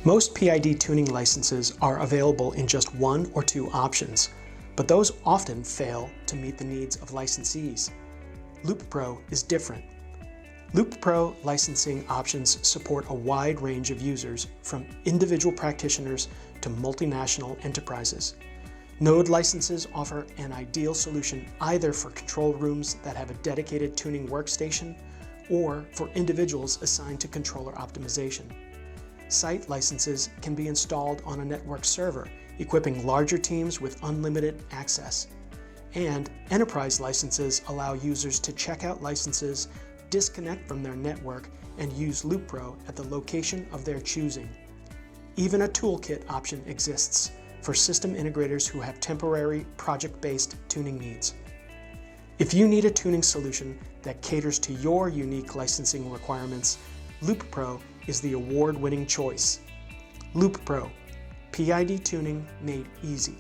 Most PID tuning licenses are available in just one or two options, but those often fail to meet the needs of licensees. LoopPro is different. LoopPro licensing options support a wide range of users, from individual practitioners to multinational enterprises. Node licenses offer an ideal solution either for control rooms that have a dedicated tuning workstation or for individuals assigned to controller optimization. Site licenses can be installed on a network server, equipping larger teams with unlimited access. And enterprise licenses allow users to check out licenses, disconnect from their network, and use LoopPro at the location of their choosing. Even a toolkit option exists for system integrators who have temporary project-based tuning needs. If you need a tuning solution that caters to your unique licensing requirements, LoopPro is the award-winning choice. LoopPro, PID tuning made easy.